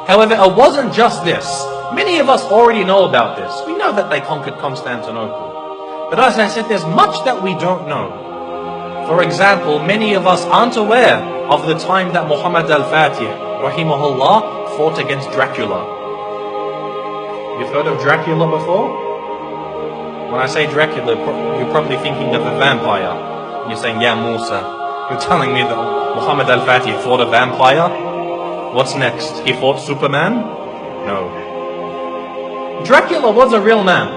However, it wasn't just this. Many of us already know about this. We know that they conquered Constantinople. But as I said, there's much that we don't know. For example, many of us aren't aware of the time that Muhammad al-Fatih, rahimahullah, fought against Dracula. You've heard of Dracula before? When I say Dracula, you're probably thinking of a vampire. You're saying, yeah, Musa. You're telling me that Muhammad al-Fatih fought a vampire? What's next? He fought Superman? No. Dracula was a real man.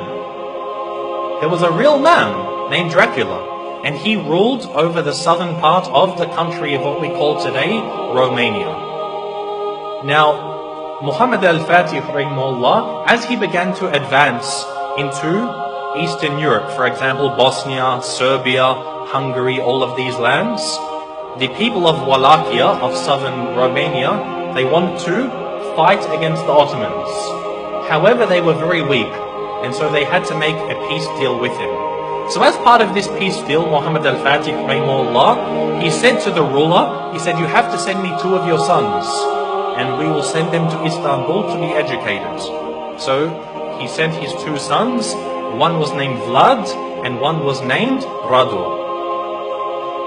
There was a real man named Dracula. And he ruled over the southern part of the country of what we call today Romania. Now, Muhammad al-Fatih, rahimahullah, as he began to advance into Eastern Europe, for example, Bosnia, Serbia, Hungary, all of these lands, the people of Wallachia, of southern Romania, they wanted to fight against the Ottomans. However, they were very weak, and so they had to make a peace deal with him. So as part of this peace deal, Muhammad al-Fatih, rahimahullah, he said to the ruler, he said, you have to send me 2 of your sons, and we will send them to Istanbul to be educated. So he sent his 2 sons. One was named Vlad, and one was named Radu.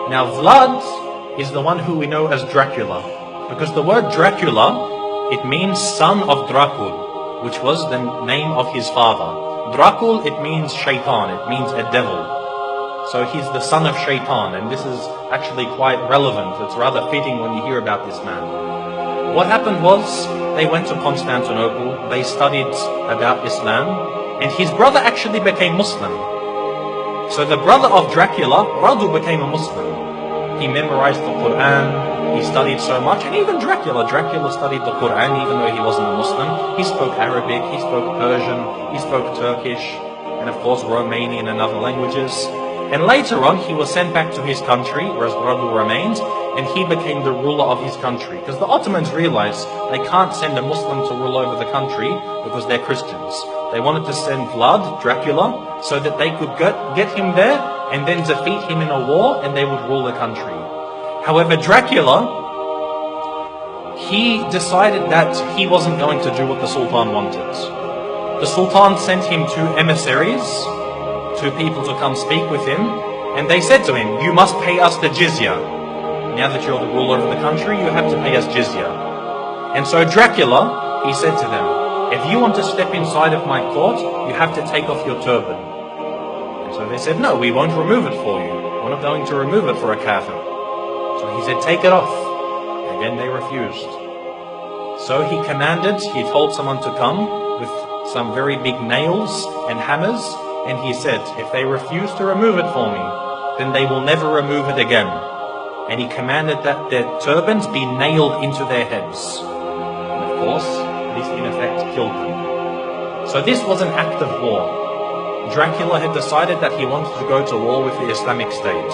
Now Vlad is the one who we know as Dracula, because the word Dracula, it means son of Dracul, which was the name of his father. Dracul, it means shaitan, it means a devil. So he's the son of shaitan, and this is actually quite relevant. It's rather fitting when you hear about this man. What happened was, they went to Constantinople, they studied about Islam, and his brother actually became Muslim. So the brother of Dracula, Radu, became a Muslim. He memorized the Quran, he studied so much, and even Dracula studied the Quran even though he wasn't a Muslim. He spoke Arabic, he spoke Persian, he spoke Turkish, and of course Romanian and other languages. And later on he was sent back to his country, whereas Radu remained, and he became the ruler of his country. Because the Ottomans realized they can't send a Muslim to rule over the country because they're Christians. They wanted to send Vlad, Dracula, so that they could get him there and then defeat him in a war, and they would rule the country. However, Dracula, he decided that he wasn't going to do what the Sultan wanted. The Sultan sent him 2 emissaries, 2 people to come speak with him, and they said to him, you must pay us the jizya. Now that you're the ruler of the country, you have to pay us jizya. And so Dracula, he said to them, if you want to step inside of my court, you have to take off your turban. And so they said, no, we won't remove it for you. We're not going to remove it for a kafir. So he said, take it off. Again, they refused. So he commanded, he told someone to come with some very big nails and hammers, and he said, if they refuse to remove it for me, then they will never remove it again. And he commanded that their turbans be nailed into their heads. And of course, this in effect killed them. So this was an act of war. Dracula had decided that he wanted to go to war with the Islamic State.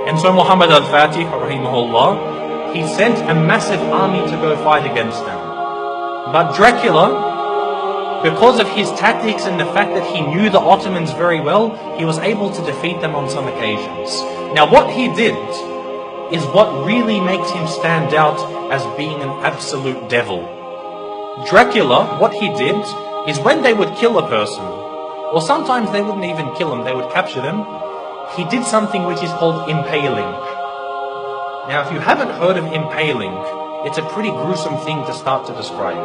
And so Muhammad al-Fatih, rahimahullah, he sent a massive army to go fight against them. But Dracula, because of his tactics and the fact that he knew the Ottomans very well, he was able to defeat them on some occasions. Now what he did is what really makes him stand out as being an absolute devil. Dracula, what he did is when they would kill a person, or sometimes they wouldn't even kill them, they would capture them, he did something which is called impaling. Now, if you haven't heard of impaling, it's a pretty gruesome thing to start to describe.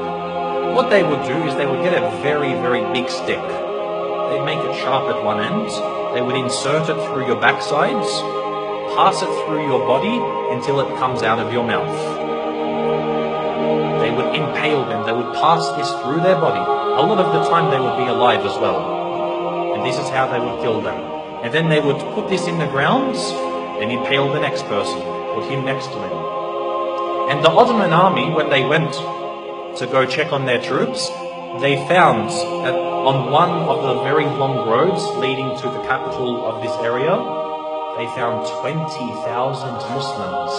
What they would do is they would get a very, very big stick. They'd make it sharp at one end, they would insert it through your backsides, pass it through your body until it comes out of your mouth. They would impale them, they would pass this through their body. A lot of the time they would be alive as well. And this is how they would kill them. And then they would put this in the ground and impale the next person, put him next to him. And the Ottoman army, when they went to go check on their troops, they found that on one of the very long roads leading to the capital of this area, they found 20,000 Muslims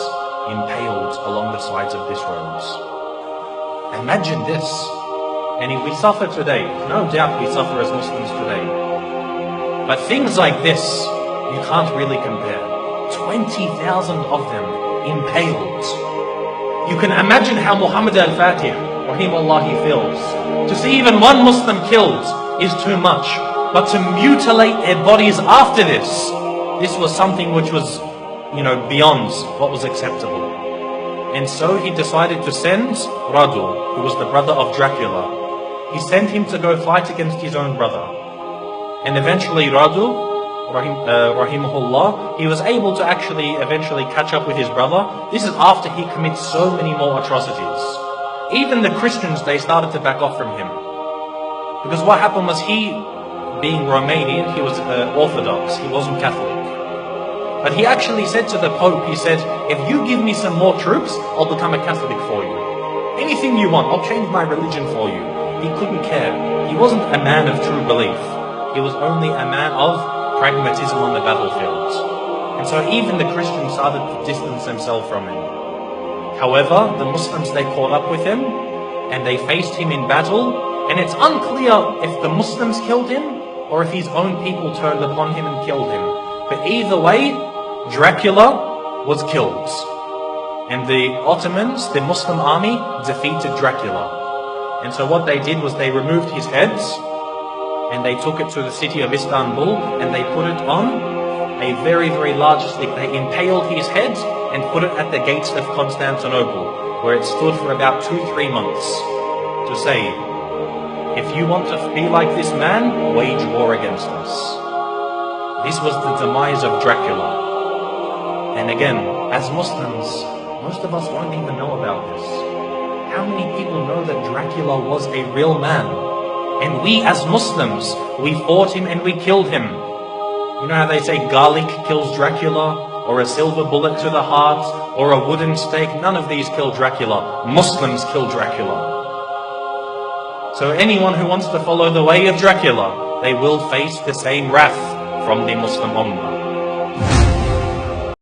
impaled along the sides of this road. Imagine this. And we suffer today. No doubt we suffer as Muslims today. But things like this, you can't really compare. 20,000 of them impaled. You can imagine how Muhammad al-Fatih, rahimahullah, he feels, to see even one Muslim killed is too much. But to mutilate their bodies after this was something which was, beyond what was acceptable. And so he decided to send Radu, who was the brother of Dracula. He sent him to go fight against his own brother. And eventually Radu, rahimahullah, he was able to actually eventually catch up with his brother. This is after he commits so many more atrocities. Even the Christians, they started to back off from him. Because what happened was, he, being Romanian, he was Orthodox, he wasn't Catholic. But he actually said to the Pope, he said, if you give me some more troops, I'll become a Catholic for you. Anything you want, I'll change my religion for you. He couldn't care. He wasn't a man of true belief. He was only a man of pragmatism on the battlefield. And so even the Christians started to distance themselves from him. However, the Muslims, they caught up with him and they faced him in battle. And it's unclear if the Muslims killed him or if his own people turned upon him and killed him. But either way, Dracula was killed. And the Ottomans, the Muslim army, defeated Dracula. And so what they did was they removed his heads and they took it to the city of Istanbul and they put it on a very, very large stick. They impaled his head and put it at the gates of Constantinople, where it stood for about 2-3 months, to say, if you want to be like this man, wage war against us. This was the demise of Dracula. And again, as Muslims, most of us won't even know about this. How many people know that Dracula was a real man? And we as Muslims, we fought him and we killed him. You know how they say garlic kills Dracula, or a silver bullet to the heart, or a wooden stake? None of these kill Dracula. Muslims kill Dracula. So anyone who wants to follow the way of Dracula, they will face the same wrath from the Muslim Ummah.